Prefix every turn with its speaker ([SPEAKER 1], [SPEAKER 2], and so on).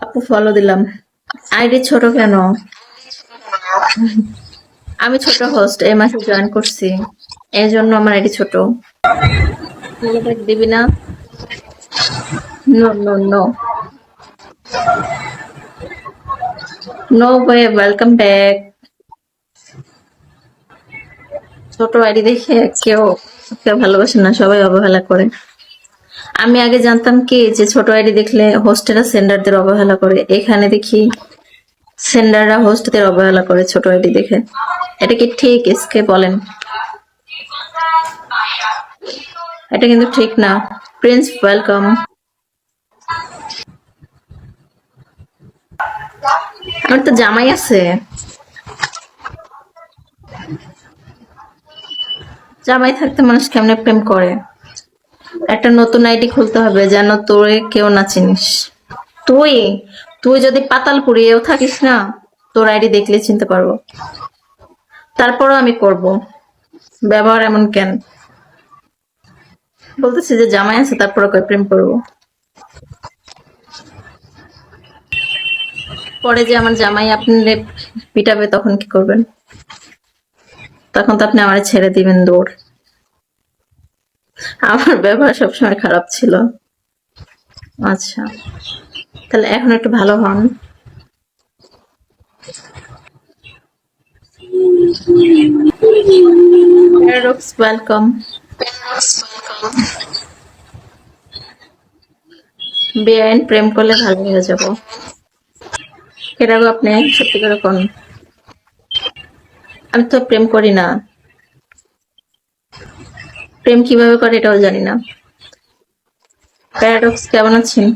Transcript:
[SPEAKER 1] আপু ফলো দিলাম। আইডি ছোট কেন? আমি ছোট হোস্ট, এই মাসে জয়েন করছি, এই জন্য আমার আইডি ছোট। ফলো ব্যাক দিবি না? No no no no way, welcome back. ছোট আইডি দেখে কেউ কেউ ভালোবাসে না, সবাই অবহেলা করে। আমি আগে জানতাম কি যে ছোট আইডি দেখলে হোস্টেরা সেন্ডারদের অবহেলা করে, এখানে দেখি সেন্ডাররা হোস্টদের অবহেলা করে ছোট আইডি দেখে। এটা কি ঠিক? এসকে বলেন। এটা কিন্তু ঠিক না। Prince welcome. আমার তো জামাই আছে। জামাই থাকতে মানুষ কেমনে প্রেম করে? একটা নতুন আইডি খুলতে হবে যেন তোরে কেউ না চিনিস। তুই তুই যদি পাতালপুরিয়েও থাকিস না, তোর আইডি দেখলে চিনতে পারবো। তারপরও আমি করব। ব্যবহার এমন কেন? বলতেছি যে জামাই আছে তারপরে কই প্রেম করবো। পরে যে আমার জামাই আপনি পিটাবে তখন কি করবেন? তখন তো আপনি আমারে ছেড়ে দিবেন দৌড়। আমার ব্যবহার সবসময় খারাপ ছিল। আচ্ছা, তাহলে এখন একটু ভালো হন। Paradox welcome. বেআইন প্রেম করলে ভালো হয়ে যাব। এটাও আপনি সত্যি করে কোন? আমি তো প্রেম করি না। প্রেম কিভাবে করে এটাও জানি না। প্যারাডক্স কেমন আছেন?